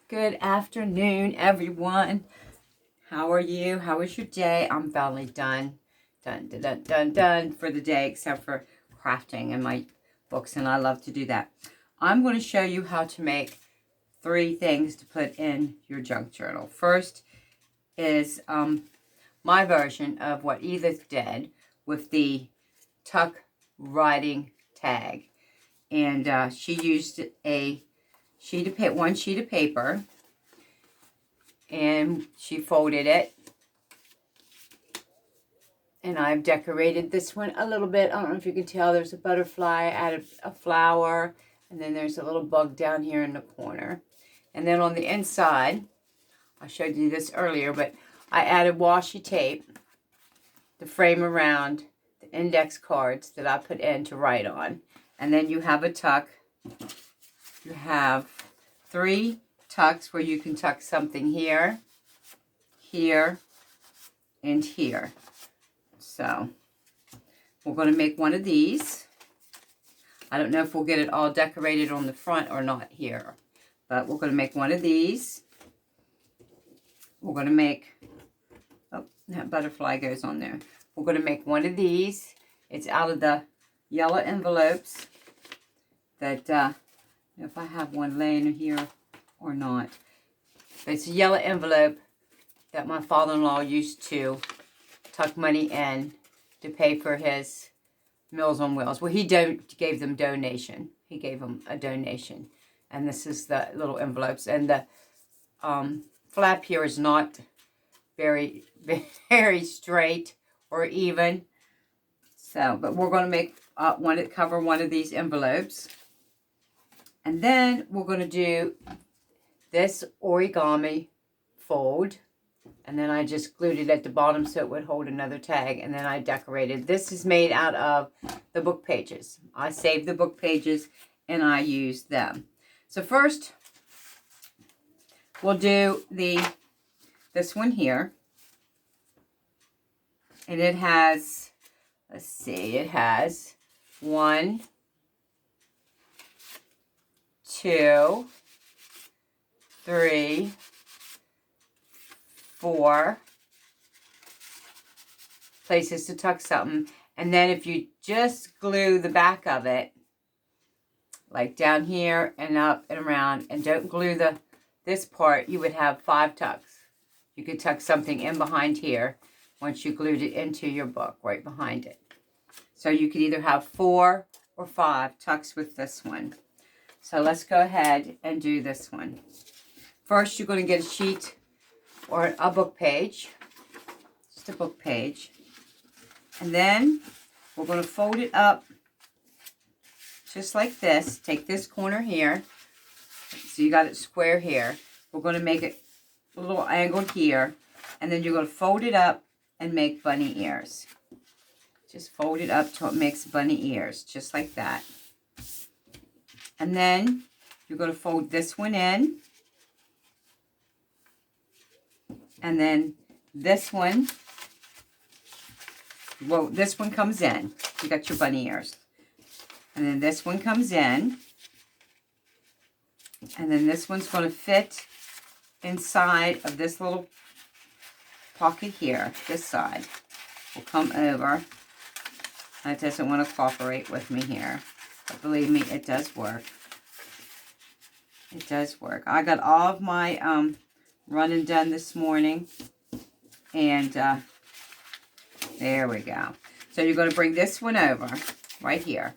Good afternoon, everyone. How are you? How was your day? I'm finally done for the day, except for crafting and my books, and I love to do that. I'm going to show you how to make 3 things to put in your junk journal. First is my version of what Edith did with the tuck writing tag, and she used one sheet of paper, and she folded it, and I've decorated this one a little bit. I don't know if you can tell, there's a butterfly, I added a flower, and then there's a little bug down here in the corner. And then on the inside, I showed you this earlier, but I added washi tape to frame around the index cards that I put in to write on. And then you have a tuck. You have 3 tucks where you can tuck something here, here, and here. So we're going to make one of these. I don't know if we'll get it all decorated on the front or not here, but we're going to make one of these. We're going to make, oh, that butterfly goes on there. We're going to make one of these. It's out of the yellow envelopes that, if I have one laying here or not. But it's a yellow envelope that my father-in-law used to tuck money in to pay for his Meals on Wheels. Well, he gave them donation. He gave them a donation. And this is the little envelopes. And the flap here is not very, very straight or even. So, but we're going to make cover one of these envelopes. And then we're going to do this origami fold. And then I just glued it at the bottom so it would hold another tag. And then I decorated. This is made out of the book pages. I saved the book pages and I used them. So first, we'll do this one here. And it has, let's see, it has 1, 2, 3, 4 places to tuck something. And then if you just glue the back of it, like down here and up and around, and don't glue this part, you would have 5 tucks. You could tuck something in behind here once you glued it into your book, right behind it. So you could either have 4 or 5 tucks with this one. So let's go ahead and do this one. First, you're going to get a sheet or a book page, just a book page. And then we're going to fold it up just like this. Take this corner here. So you got it square here. We're going to make it a little angle here. And then you're going to fold it up and make bunny ears. Just fold it up till it makes bunny ears, just like that. And then you're going to fold this one in. And then this one, well, this one comes in. You got your bunny ears. And then this one comes in. And then this one's going to fit inside of this little pocket here. This side will come over. It doesn't want to cooperate with me here. But believe me, it does work. It does work. I got all of my running done this morning. And there we go. So you're going to bring this one over right here.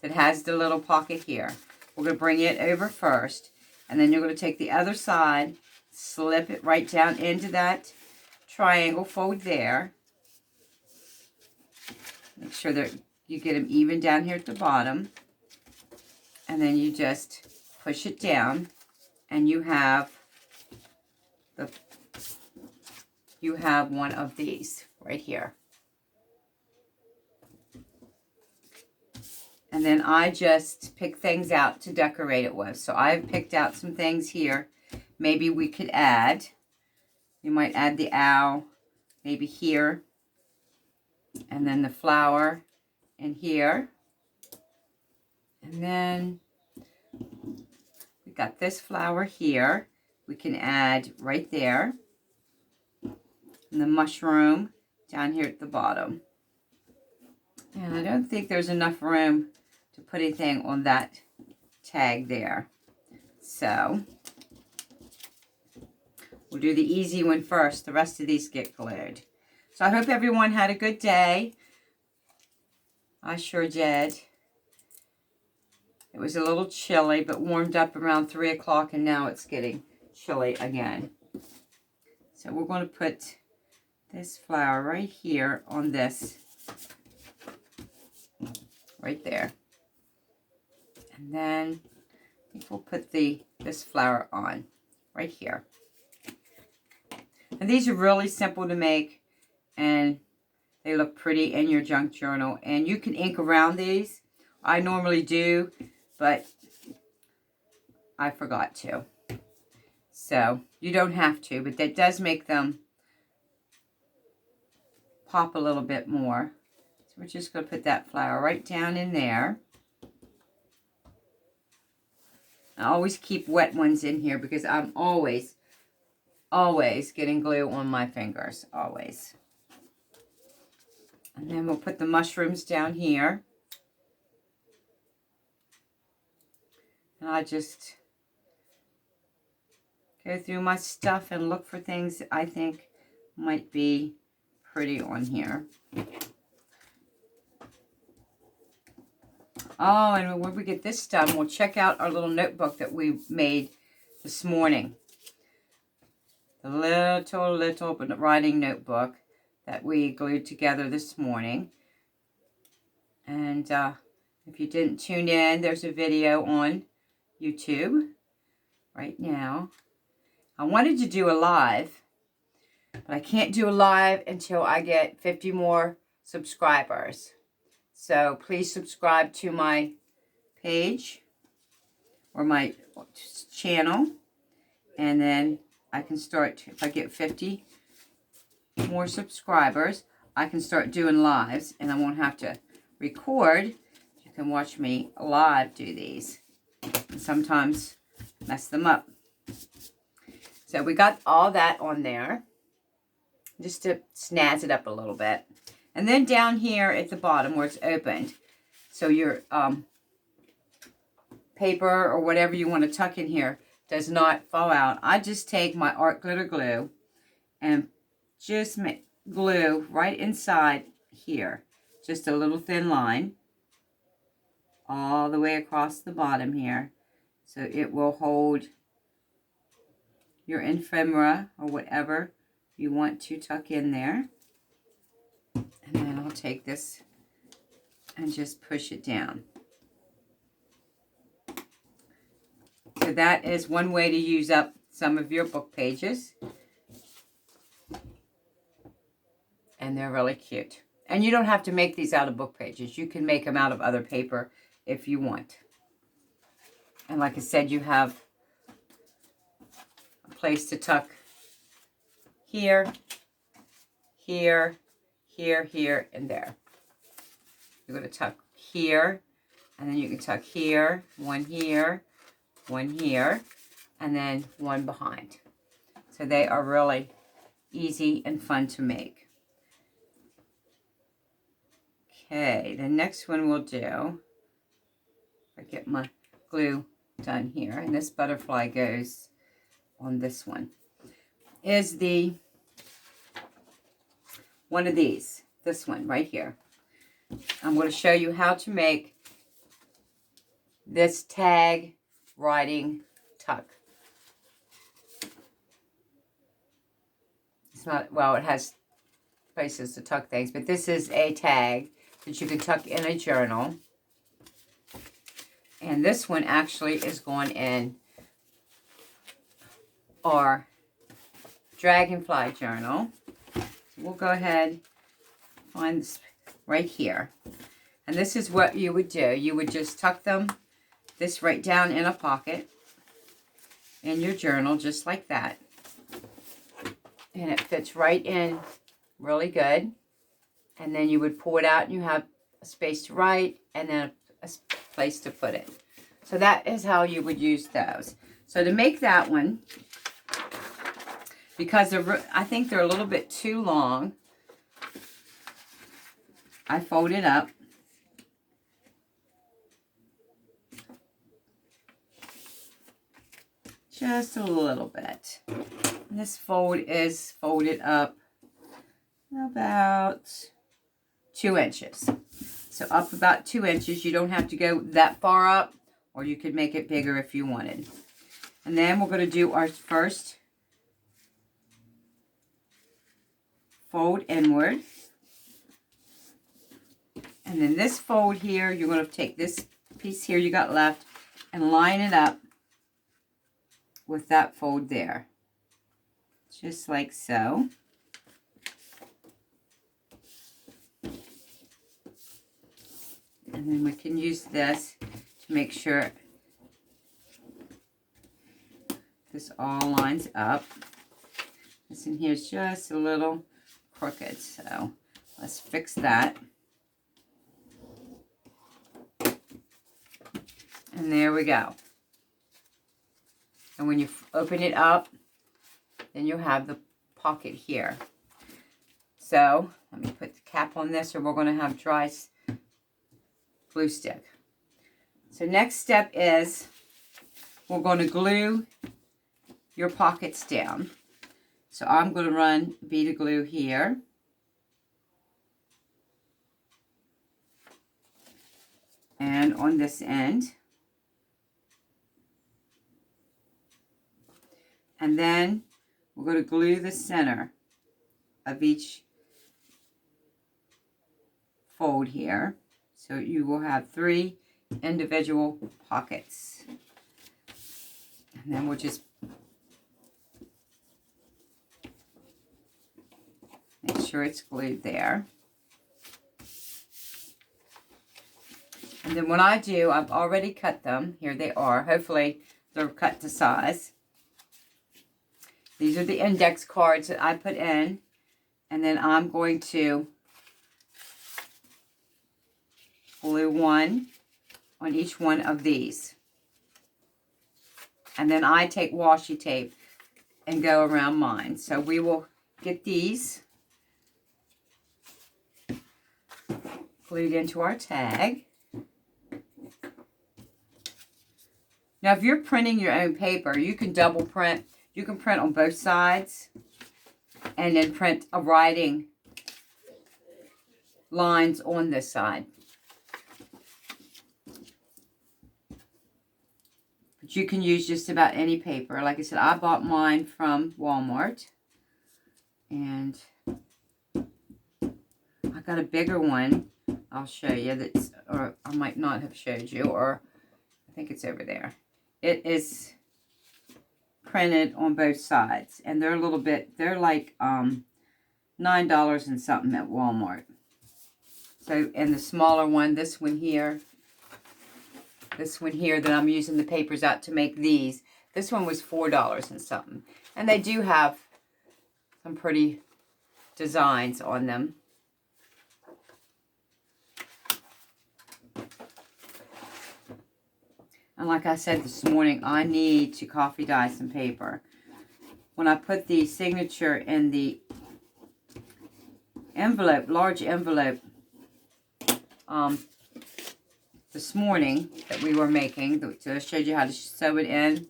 That has the little pocket here. We're going to bring it over first. And then you're going to take the other side, slip it right down into that triangle fold there. Make sure that you get them even down here at the bottom. And then you just push it down. And you have one of these right here. And then I just pick things out to decorate it with. So I've picked out some things here. Maybe we could add. You might add the owl maybe here. And then the flower in here. And then we got this flower here. we can add right there. And the mushroom down here at the bottom. And I don't think there's enough room to put anything on that tag there. So we'll do the easy one first. The rest of these get glued. So I hope everyone had a good day. I sure did. It was a little chilly, but warmed up around 3 o'clock, and now it's getting chilly again. So we're going to put this flower right here on this, right there. And then I think we'll put this flower on right here. And these are really simple to make, and they look pretty in your junk journal. And you can ink around these. I normally do, but I forgot to. So you don't have to, but that does make them pop a little bit more. So we're just going to put that flower right down in there. I always keep wet ones in here because I'm always getting glue on my fingers, always. And then we'll put the mushrooms down here. And I just go through my stuff and look for things that I think might be pretty on here. Oh, and when we get this done, we'll check out our little notebook that we made this morning. The little writing notebook that we glued together this morning. And if you didn't tune in, there's a video on YouTube right now. I wanted to do a live, but I can't do a live until I get 50 more subscribers. So please subscribe to my page or my channel, and then I can start, if I get 50 more subscribers, I can start doing lives, and I won't have to record. You can watch me live do these, and sometimes mess them up. So we got all that on there, just to snazz it up a little bit. And then down here at the bottom where it's opened, so your paper or whatever you want to tuck in here does not fall out. I just take my art glitter glue and just glue right inside here. Just a little thin line all the way across the bottom here. So it will hold your ephemera or whatever you want to tuck in there. And then I'll take this and just push it down. So that is one way to use up some of your book pages. And they're really cute. And you don't have to make these out of book pages. You can make them out of other paper if you want. And like I said, you have a place to tuck here, here, here, here, and there. You're going to tuck here, and then you can tuck here, one here, and then one behind. So they are really easy and fun to make. Okay, the next one we'll do, I get my glue done here, and this butterfly goes on this one, is one of these, this one right here. I'm going to show you how to make this tag writing tuck. It's not, well, it has places to tuck things, but this is a tag that you can tuck in a journal. And this one actually is going in our dragonfly journal. So we'll go ahead, find this right here. And this is what you would do. You would just tuck this right down in a pocket in your journal, just like that. And it fits right in really good. And then you would pull it out and you have a space to write and then a place to put it. So that is how you would use those. So to make that one, because I think they're a little bit too long. I fold it up. Just a little bit. And this fold is folded up about 2 inches. So up about 2 inches. You don't have to go that far up, or you could make it bigger if you wanted. And then we're going to do our first fold inward. And then this fold here, you're going to take this piece here you got left and line it up with that fold there. Just like so. And then we can use this to make sure this all lines up. This in here is just a little crooked, so let's fix that. And there we go. And when you open it up, then you'll have the pocket here. So let me put the cap on this, or we're going to have dry glue stick. So next step is we're going to glue your pockets down. So I'm going to run a bead of glue here. And on this end. And then we're going to glue the center of each fold here. So you will have 3 individual pockets. And then we'll just make sure it's glued there. And then what I do, I've already cut them. Here they are. Hopefully they're cut to size. These are the index cards that I put in. And then I'm going to glue one on each one of these. And then I take washi tape and go around mine. So we will get these glued into our tag. Now, if you're printing your own paper, you can double print. You can print on both sides and then print a writing lines on this side. But you can use just about any paper. Like I said, I bought mine from Walmart. And I got a bigger one. I'll show you. That's, or I might not have showed you, or I think it's over there. It is printed on both sides, and they're a little bit, they're like $9 and something at Walmart. So, and the smaller one, this one here that I'm using the papers out to make these, this one was $4 and something. And they do have some pretty designs on them. And like I said this morning, I need to coffee dye some paper. When I put the signature in the envelope, large envelope, this morning that we were making, so I showed you how to sew it in.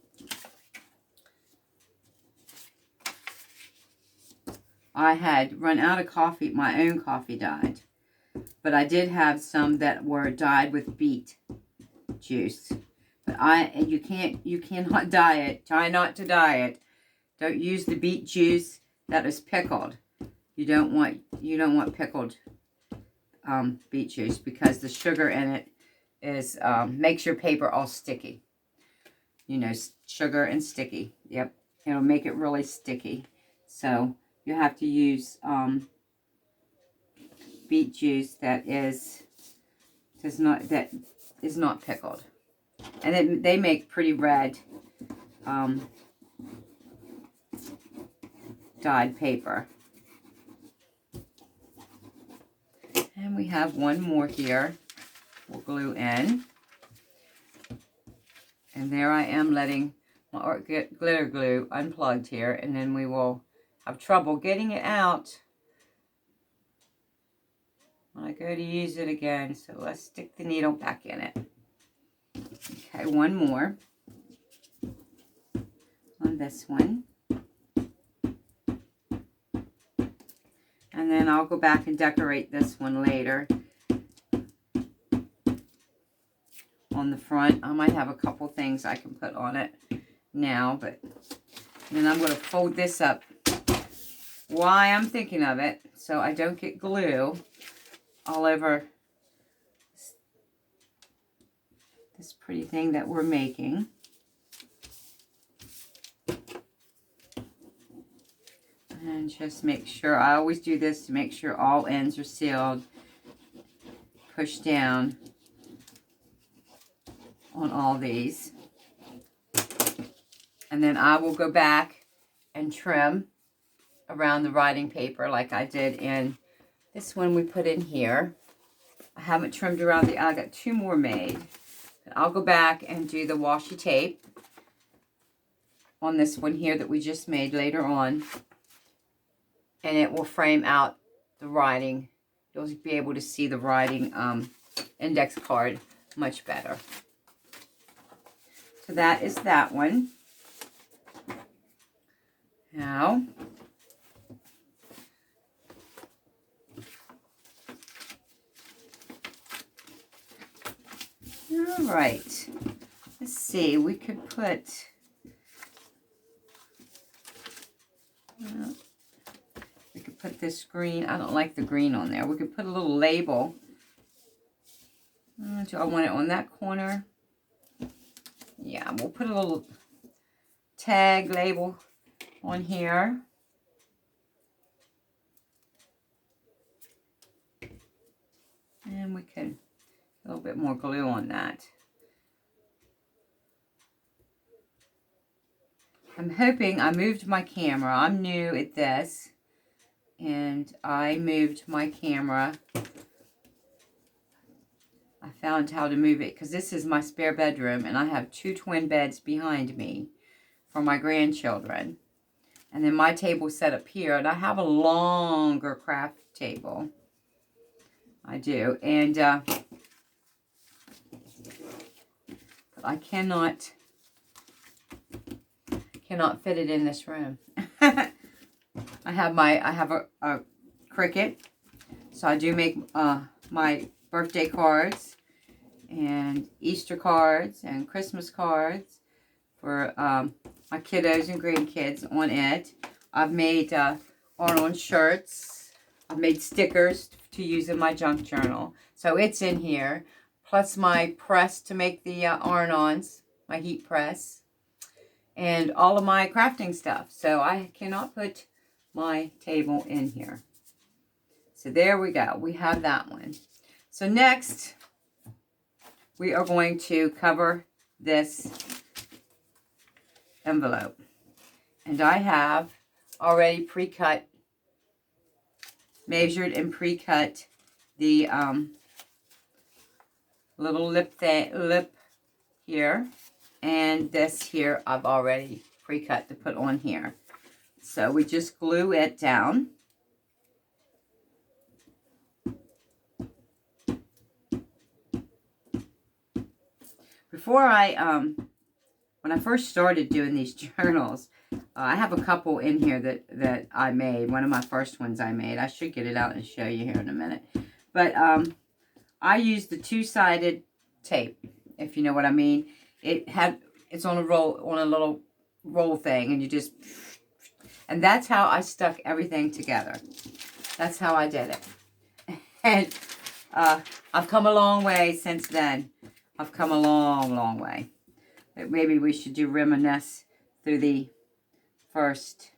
I had run out of coffee, my own coffee dyed. But I did have some that were dyed with beet juice. But you cannot dye it. Try not to dye it. Don't use the beet juice that is pickled. You don't want pickled beet juice, because the sugar in it is makes your paper all sticky. You know, sugar and sticky. Yep, it'll make it really sticky. So you have to use beet juice that is not pickled. And they make pretty red dyed paper. And we have one more here. We'll glue in. And there I am letting my glitter glue unplugged here. And then we will have trouble getting it out when I go to use it again. So let's stick the needle back in it. Okay, one more on this one. And then I'll go back and decorate this one later. On the front, I might have a couple things I can put on it now, but then I'm going to fold this up while I'm thinking of it so I don't get glue all over this pretty thing that we're making. And just make sure, I always do this to make sure all ends are sealed. Push down on all these. And then I will go back and trim around the writing paper like I did in this one we put in here. I haven't trimmed around the, I got 2 more made. And I'll go back and do the washi tape on this one here that we just made later on. And it will frame out the writing. You'll be able to see the writing index card much better. So that is that one. Now, all right. Let's see. We could put. We could put this green. I don't like the green on there. We could put a little label. Do I want it on that corner? Yeah, we'll put a little tag label on here. And we can a little bit more glue on that. I'm hoping I moved my camera. I'm new at this. And I moved my camera. I found how to move it because this is my spare bedroom and I have 2 twin beds behind me for my grandchildren. And then my table set up here, and I have a longer craft table. I do. And but I cannot fit it in this room. I have a Cricut. So I do make my birthday cards and Easter cards and Christmas cards for my kiddos and grandkids on it. I've made Arnold shirts. I've made stickers to use in my junk journal. So it's in here. Plus my press to make the Arnons, my heat press. And all of my crafting stuff. So I cannot put my table in here. So there we go. We have that one. So next, we are going to cover this envelope. And I have already pre-cut, measured and pre-cut the little lip here. And this here I've already pre-cut to put on here. So we just glue it down. Before when I first started doing these journals, I have a couple in here that I made. One of my first ones I made. I should get it out and show you here in a minute. But I used the 2-sided tape, if you know what I mean. It's on a little roll thing, and you just, and that's how I stuck everything together. That's how I did it. And I've come a long way since then. I've come a long, long way. But maybe we should do reminisce through the first.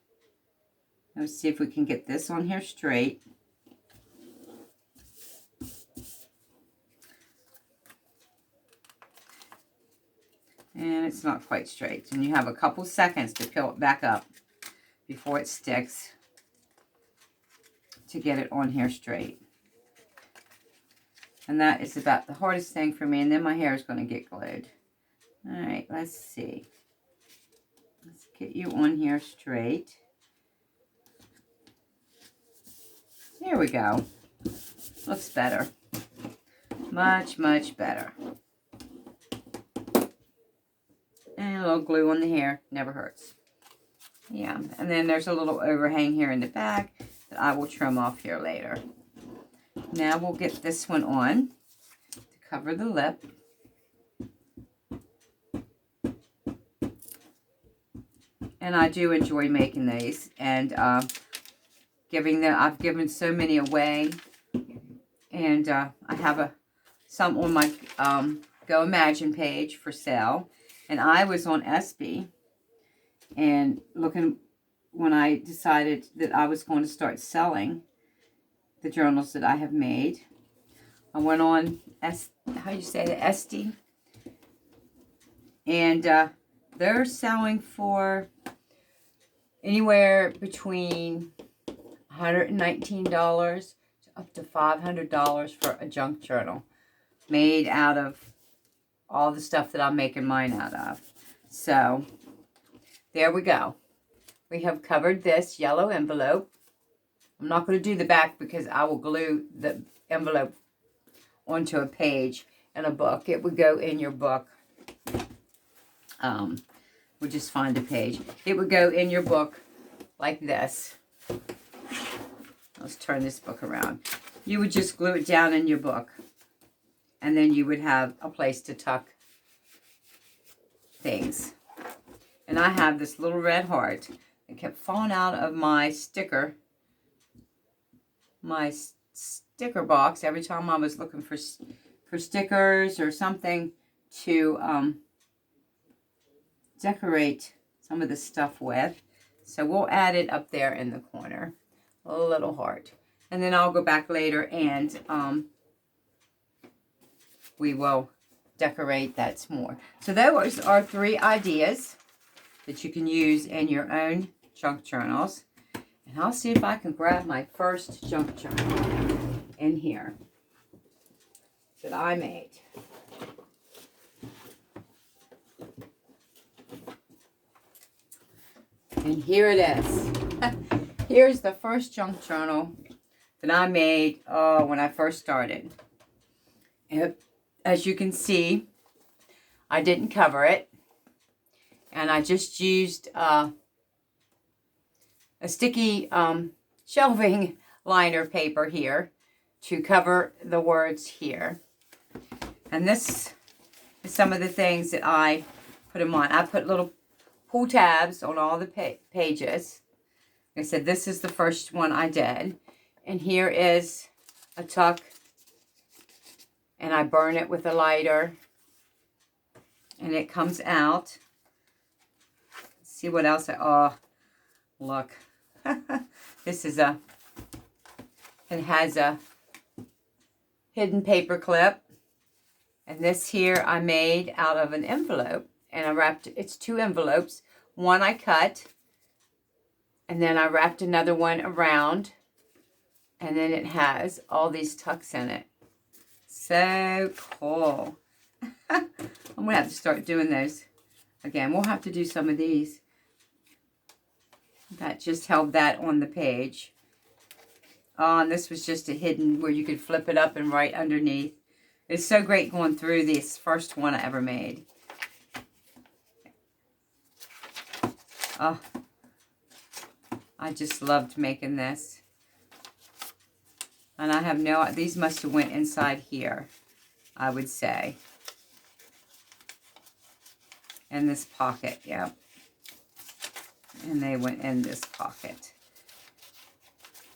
Let's see if we can get this on here straight. And it's not quite straight. And you have a couple seconds to peel it back up before it sticks to get it on here straight. And that is about the hardest thing for me. And then my hair is going to get glued. All right, let's see. Let's get you on here straight. There we go. Looks better. Much, much better. And a little glue on the hair. Never hurts. Yeah, and then there's a little overhang here in the back that I will trim off here later. Now we'll get this one on to cover the lip. And I do enjoy making these and giving them. I've given so many away, and I have some on my Go Imagine page for sale. And I was on Etsy and looking when I decided that I was going to start selling the journals that I have made. I went on Etsy, and they're selling for anywhere between $119 to up to $500 for a junk journal made out of all the stuff that I'm making mine out of. So there we go. We have covered this yellow envelope. I'm not going to do the back because I will glue the envelope onto a page in a book. It would go in your book. We'll just find a page. It would go in your book like this. Let's turn this book around. You would just glue it down in your book. And then you would have a place to tuck things. And I have this little red heart that kept falling out of my sticker box every time I was looking for stickers or something to decorate some of the stuff with. So we'll add it up there in the corner, a little heart. And then I'll go back later and we will decorate that some more. So those are 3 ideas that you can use in your own junk journals. And I'll see if I can grab my first junk journal in here that I made. And here it is. Here's the first junk journal that I made when I first started. As you can see, I didn't cover it. And I just used a sticky shelving liner paper here to cover the words here. And this is some of the things that I put them on. I put little pull tabs on all the pages. Like I said, this is the first one I did. And here is a tuck. And I burn it with a lighter. And it comes out. Let's see what else oh, look. This is it has a hidden paper clip. And this here I made out of an envelope. And I wrapped, it's 2 envelopes. One I cut. And then I wrapped another one around. And then it has all these tucks in it. So cool. I'm going to have to start doing those again. We'll have to do some of these. That just held that on the page. Oh, and this was just a hidden where you could flip it up and right underneath. It's so great going through this first one I ever made. Oh, I just loved making this. And I have these must have went inside here, I would say. In this pocket, yeah. And they went in this pocket.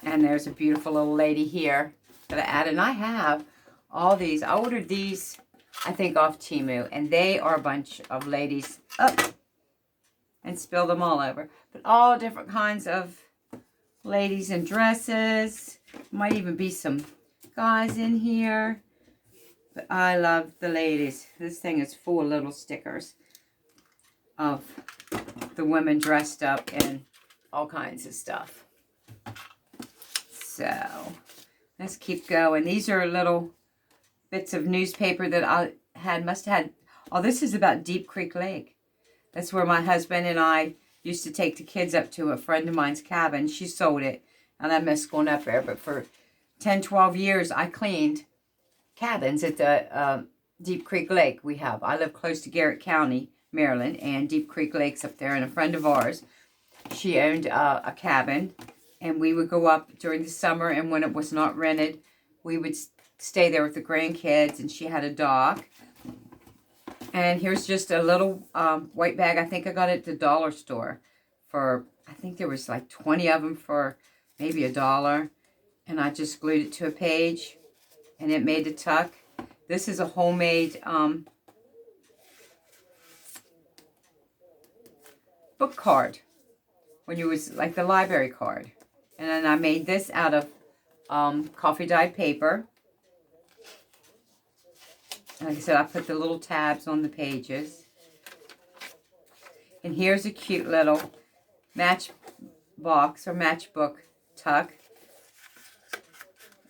And there's a beautiful little lady here that I added. And I have all these. I ordered these, I think, off Temu. And they are a bunch of ladies. Up. And spill them all over. But all different kinds of ladies in dresses. Might even be some guys in here. But I love the ladies. This thing is full of little stickers of the women dressed up in all kinds of stuff. So, let's keep going. These are little bits of newspaper that I must have had. Oh, this is about Deep Creek Lake. That's where my husband and I used to take the kids up to a friend of mine's cabin. She sold it. And I miss going up there. But for 10, 12 years, I cleaned cabins at the Deep Creek Lake we have. I live close to Garrett County, Maryland, and Deep Creek Lake's up there. And a friend of ours, she owned a cabin, and we would go up during the summer, and when it was not rented, we would stay there with the grandkids, and she had a dog. And here's just a little white bag. I think I got it at the dollar store for, I think there was like 20 of them for maybe $1. And I just glued it to a page, and it made a tuck. This is a homemade book card, when you was like the library card. And then I made this out of coffee dyed paper. And like I said, I put the little tabs on the pages. And here's a cute little matchbox or matchbook tuck.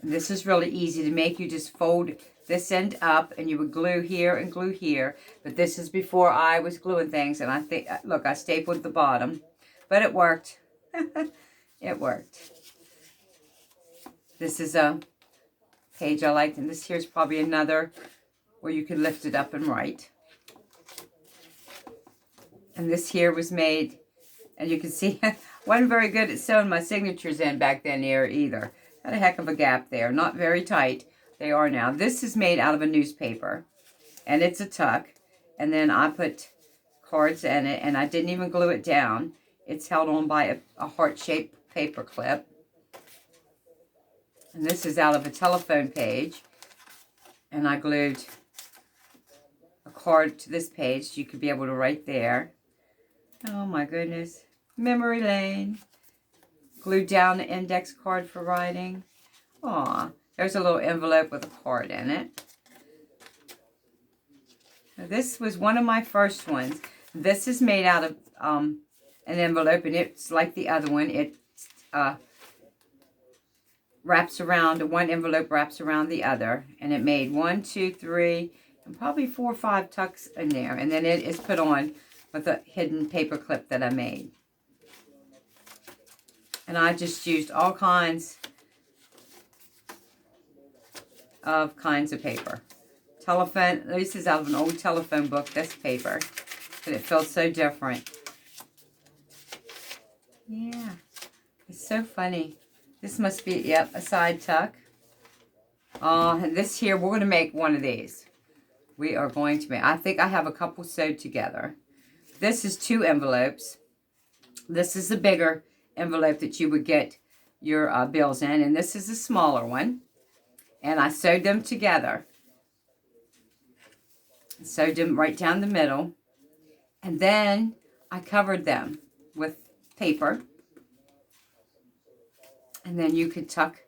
And this is really easy to make. You just fold this end up, and you would glue here and glue here. But this is before I was gluing things, and I think, look, I stapled the bottom. But it worked. It worked. This is a page I liked, and this here's probably another where you could lift it up and write. And this here was made, and you can see, wasn't very good at sewing my signatures in back then here either. Had a heck of a gap there. Not very tight. They are now. This is made out of a newspaper, and it's a tuck. And then I put cards in it, and I didn't even glue it down. It's held on by a heart-shaped paper clip. And this is out of a telephone page. And I glued a card to this page so you could be able to write there. Oh my goodness. Memory lane. Glued down the index card for writing. Aw. There's a little envelope with a card in it. Now, this was one of my first ones. This is made out of an envelope, and it's like the other one. It wraps around, one envelope wraps around the other. And it made 1, 2, 3, and probably 4 or 5 tucks in there. And then it is put on with a hidden paper clip that I made. And I just used all kinds of paper. Telephone, this is out of an old telephone book, this paper. But it feels so different. Yeah. It's so funny. This must be, yep, a side tuck. And this here, we're going to make one of these. We are going to make, I think I have a couple sewed together. This is 2 envelopes. This is the bigger envelope that you would get your bills in. And this is a smaller one. And I sewed them together. Sewed them right down the middle. And then I covered them with paper. And then you could tuck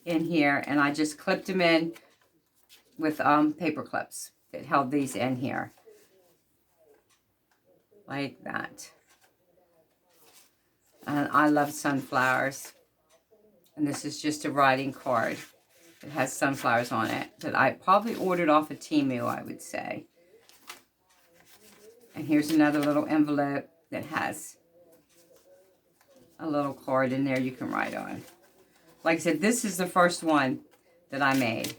in here. And I just clipped them in with paper clips that held these in here. Like that. And I love sunflowers. And this is just a writing card. It has sunflowers on it that I probably ordered off of Temu, I would say. And here's another little envelope that has a little card in there you can write on. Like I said, this is the first one that I made.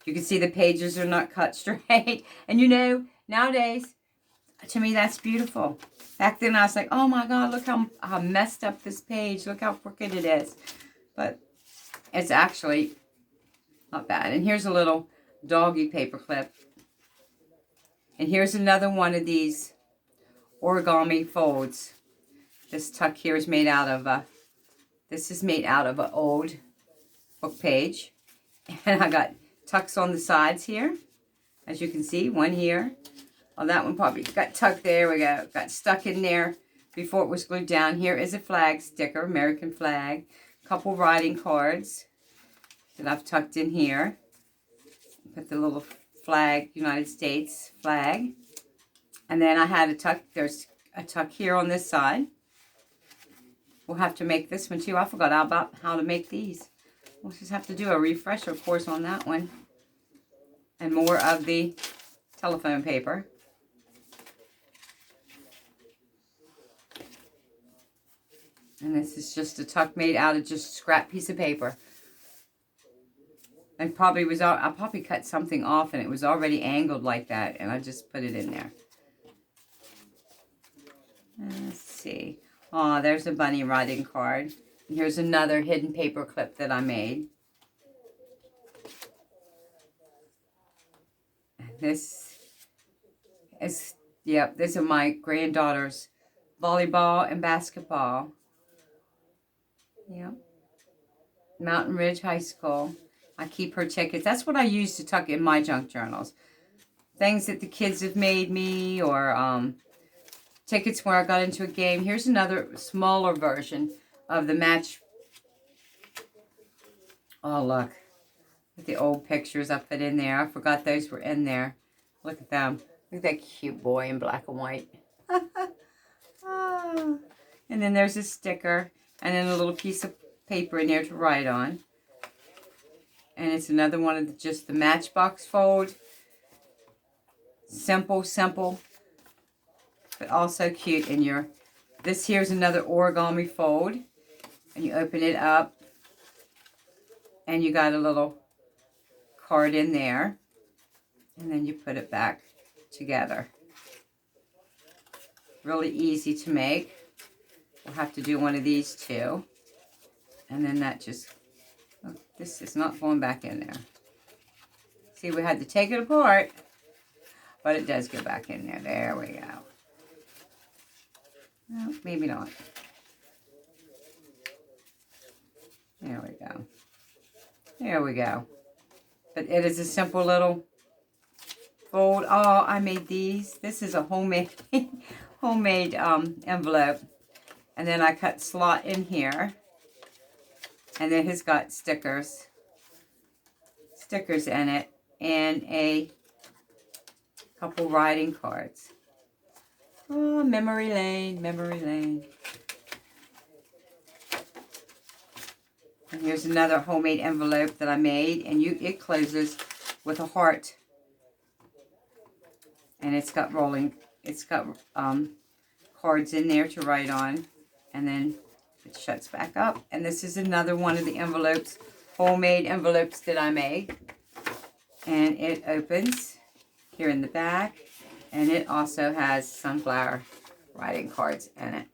You can see the pages are not cut straight. And you know, nowadays, to me, that's beautiful. Back then, I was like, oh my God, look how messed up this page. Look how crooked it is. But it's actually not bad. And here's a little doggy paper clip. And here's another one of these origami folds. This tuck here is made out of an old book page. And I got tucks on the sides here. As you can see, one here. Oh, that one probably got tucked there. We got stuck in there before it was glued down. Here is a flag sticker, American flag. A couple writing cards that I've tucked in here. Put the little flag, United States flag. And then I had a tuck, there's a tuck here on this side. We'll have to make this one too. I forgot about how to make these. We'll just have to do a refresher course on that one. And more of the telephone paper. And this is just a tuck made out of just scrap piece of paper. And probably was, I probably cut something off and it was already angled like that. And I just put it in there. Let's see. Oh, there's a bunny riding card. And here's another hidden paper clip that I made. This is, yep, these are my granddaughter's volleyball and basketball. Yep. Mountain Ridge High School. I keep her tickets. That's what I use to tuck in my junk journals. Things that the kids have made me, or tickets where I got into a game. Here's another smaller version of the match. Oh, look. At the old pictures I put in there. I forgot those were in there. Look at them. Look at that cute boy in black and white. Oh. And then there's a sticker. And then a little piece of paper in there to write on. And it's another one of just the Matchbox fold. Simple, simple. But also cute. And this here's another origami fold. And you open it up. And you got a little card in there. And then you put it back together. Really easy to make. We'll have to do one of these too. And then that just, oh, this is not going back in there. See, we had to take it apart, but it does go back in there. There we go. No, maybe not. There we go. There we go. But it is a simple little fold. Oh, I made these. This is a homemade envelope. And then I cut slot in here. And then it's got stickers in it, and a couple writing cards. Oh, memory lane, memory lane. And here's another homemade envelope that I made, and it closes with a heart. And it's got cards in there to write on, and then it shuts back up. And this is another one of the envelopes, homemade envelopes that I made. And it opens here in the back. And it also has sunflower writing cards in it.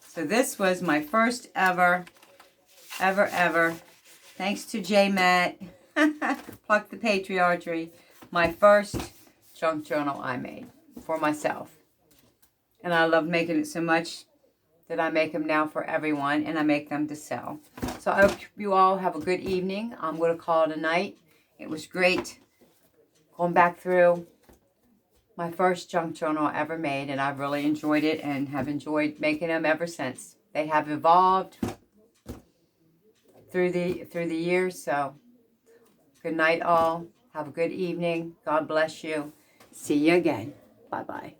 So this was my first ever, thanks to J-Matt, Pluck the Patriarchy, my first junk journal I made for myself. And I love making it so much that I make them now for everyone, and I make them to sell. So I hope you all have a good evening. I'm going to call it a night. It was great going back through my first junk journal I ever made, and I've really enjoyed it and have enjoyed making them ever since. They have evolved through the years. So good night all. Have a good evening. God bless you. See you again. Bye-bye.